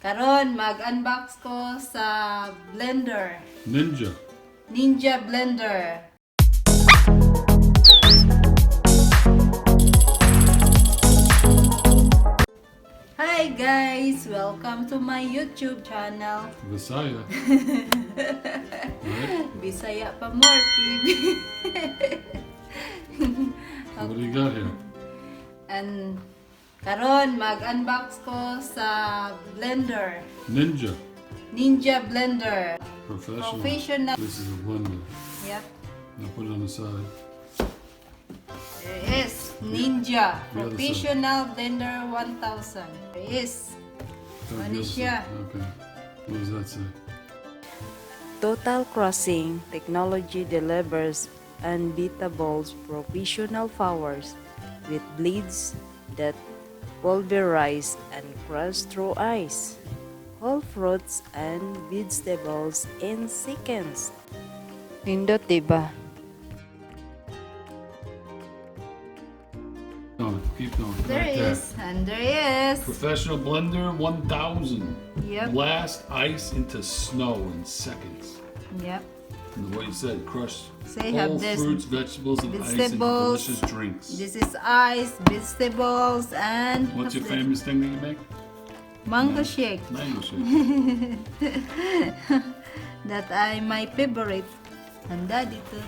Karon mag-unbox ko sa blender. Ninja blender. Hi guys, welcome to my YouTube channel. Visaya. Right? Bisaya pa more TV. What do you got here? And karon mag-unbox ko sa blender. Ninja blender. Professional. This is a blender. Yep. Now put it on the side. There is Ninja The other Professional Blender 1000. There is. Ano siya? Okay. What does that say? Total Crossing technology delivers unbeatable professional powers with blades that pulverize and crush through ice, whole fruits and vegetables in seconds. Nindot, diba? No, keep going. There Right is. And there is. Professional blender 1000. Yep. Blast ice into snow in seconds. Yep. And the way you said, crush Say whole have this fruits, vegetables, and ice into vegetables. delicious drinks. This is ice, vegetables, and What's your famous thing that you make? mango shake. Mango shake. That I my favorite. And daddy too.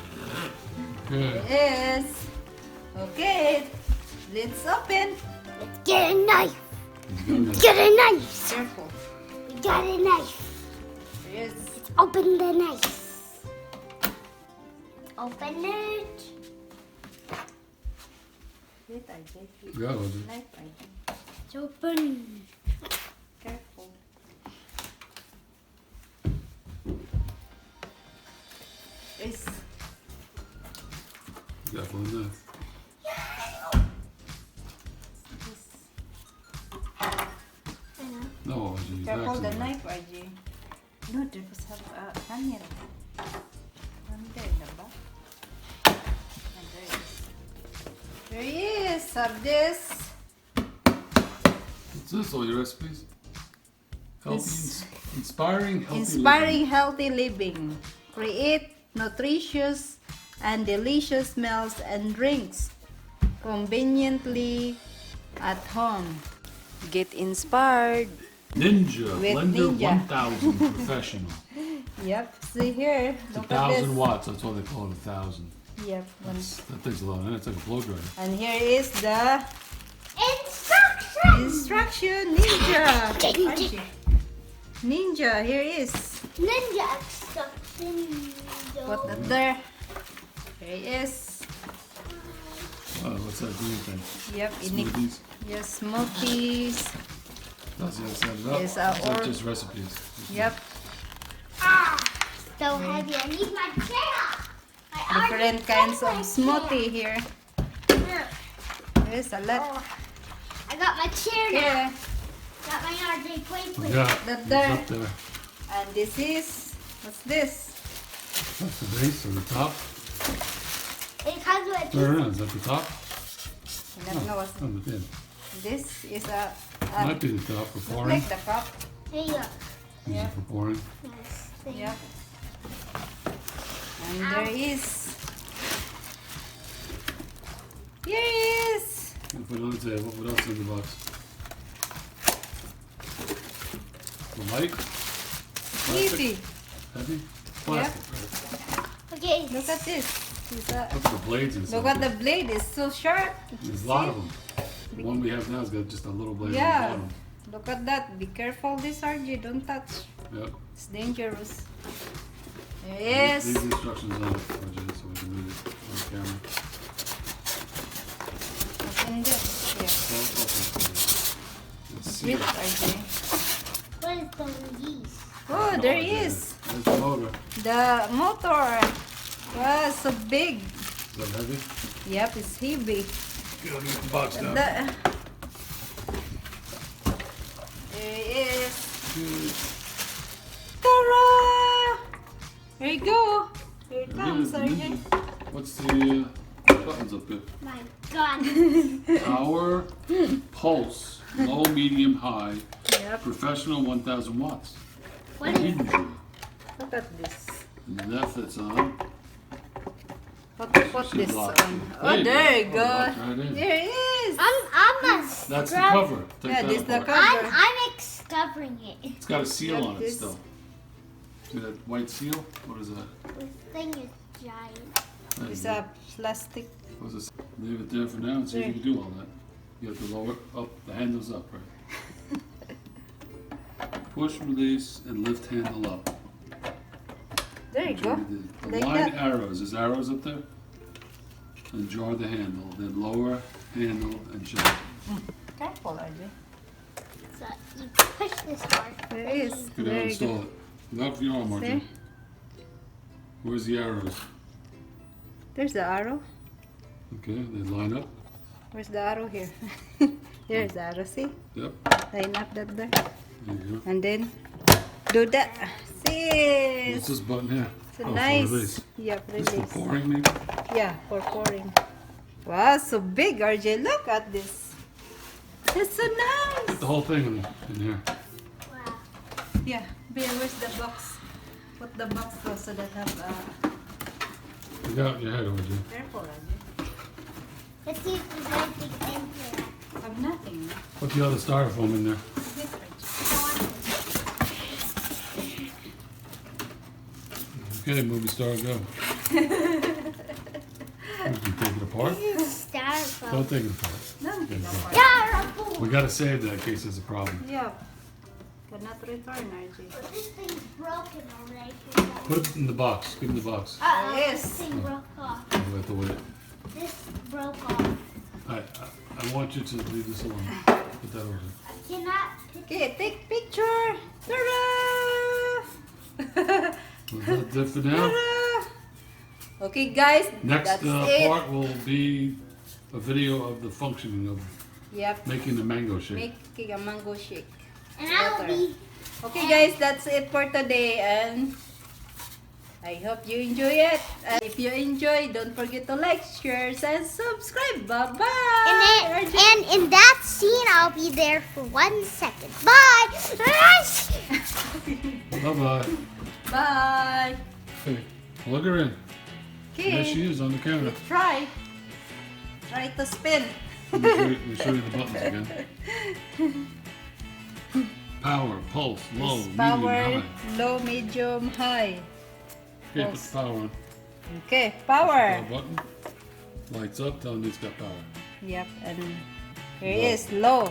Good. Yes. Okay. Let's open. Let's get a knife. He's gonna Get a knife. Careful. We got a knife. Yes. Open the knife. Open it. Wait, I get it. Yeah, Roger. Knife, I get. It's open. Careful. Yes. Careful enough. Yes. No, Roger, he's Careful the acting. knife, RJ. No, there was a camera. One there in the back. And there is. There he is. Have this. What's this? All your recipes? Healthy, This- inspiring, healthy Inspiring healthy living. Create nutritious and delicious meals and drinks conveniently at home. Get inspired. Ninja With Blender Ninja. 1000 Professional. Yep, see here. It's Look at 1,000 this. watts. That's why they call it 1,000. Yep. That takes a lot. It's like a blow dryer. And here is the Instruction. instruction ninja. Ninja. RJ. Ninja, here is. Ninja instruction. Put that there. Here it is. Oh, what's that green thing? Yep, Smoothies. yes, smoothies. That's the other side of it. Yes, It's or- like just recipes. Yep, Ah, so heavy. I need my chair. I different already kinds took of my smoothie here. chair. There's a lot. Oh, I got my chair now. Here, Got my RJ Quake. Yeah, That it's there. up there. and this is, what's this? That's the base or the top. It comes with Turn around. Is that the top? I don't know what's Oh, the thin. this is a Might be the top for look pouring. like the cup. Here you go. This Yeah. is for pouring. Nice thing. Yep. And there is. Here is. We'll put it on the table. What else is in the box? The light? Plastic? Easy. Heavy? Plastic, right? Okay. Look at this. It's a, Look at the blades inside. look at the blade. It's so sharp. There's a lot of them. The one we have now has got just a little blade Yeah. on the bottom. Look at that. Be careful, this RJ. Don't touch. Yep. It's dangerous. There it These is. instructions on it, RJ, so we can read it on the camera. Open this. Here. Well, okay. Let's see. With RJ. What is the these? Oh, there he is. There's the motor. The motor. Wow, so big. Is that heavy? Yep, it's heavy. Get on the box now. There it is. Good. Ta-ra! Here you go. Here it Give comes, it the RJ. ninja. What's the buttons up there? My gun. Power, pulse, low, medium, high, Yep. Yep. Professional 1000 watts. What is Hidden jewel. Look at this. And the left it's on. What to put this on? Oh, there you go. Lock right in. There it is. I'm a That's the cover. Take Yeah, that this is the apart. cover. I'm discovering it. It's got a seal Yep, on it this- still. See that white seal? What is that? This thing is giant. There It's you go. a plastic. What's this? Leave it there for now and see if you can do all that. You have to lower up. The handle's up, right? Push, release, and lift handle up. There you That's go. what we did. Like Align that. arrows. There's arrows up there. And jar the handle. Then lower handle and jar. Careful, RJ. So you push this hard. There it is. Go down There and you go. install it. Love your arm, Martin. See? Where's the arrows? There's the arrow. Okay, they line up. Where's the arrow here? There's the arrow. See? Yep. Line up that there. There you go. And then do that. See? What's this button here? So for nice. release. Yep, This for release. pouring, maybe? Yeah, for pouring. Wow, so big, RJ. Look at this. It's so nice. The whole thing in here. Wow. Yeah, Bear, where's the box? Put the box though so that have You got it in your head over there. careful, RJ. Let's see if there's anything in here. Have nothing. Put the other styrofoam in there. This, RJ. Okay, movie star, go. You can take it apart. Styrofoam. Don't take it apart. No, Okay, go. Styrofoam. We gotta save that in case there's a problem. yeah. Cannot return, RJ. But this thing's broken already. Put it in the box. Give him the box. Uh-oh, Yes. this thing broke off. We have to wait. This broke off. I want you to leave this alone. Put that over there. I cannot pick Okay, take picture. Ta-da! Was that it for now? Ta-da! Okay, guys. Next that's it. part will be a video of the functioning of Yep. making the mango shake. Making a mango shake. and I'll be Okay, guys, that's it for today, and I hope you enjoy it. And if you enjoy, don't forget to like, share, and subscribe. Bye bye. and in that scene I'll be there for 1 second. Bye. Bye-bye. Bye. Okay, plug her in. There she Okay. is on the camera. Try. Try to spin. Let me show you the buttons again. Power, pulse, low, medium, Power, high. low, medium, high. Okay, put Pulse. the power on. Okay, power. Power button. Lights up, tell me it's got power. Yep, and here it is, low.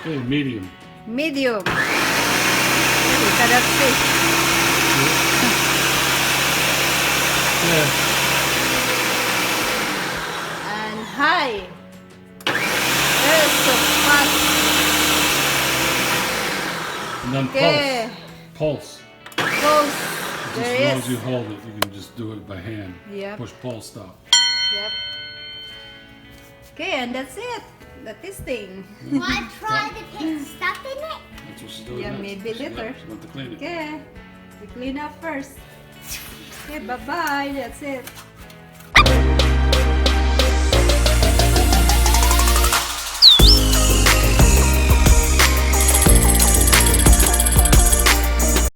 Okay, medium. Medium. You cannot see. Yeah. And high. Yes, so fast. And then Okay. pulse. Pulse. Just There as long it as you is. hold it, you can just do it by hand. Yep. Push pulse stop. Yep. Okay, and that's it. The testing. Want to try to put stuff in it? That's what she's doing Yeah, next. maybe She later. She wants to clean it. Okay. We clean up first. Okay, bye-bye. That's it.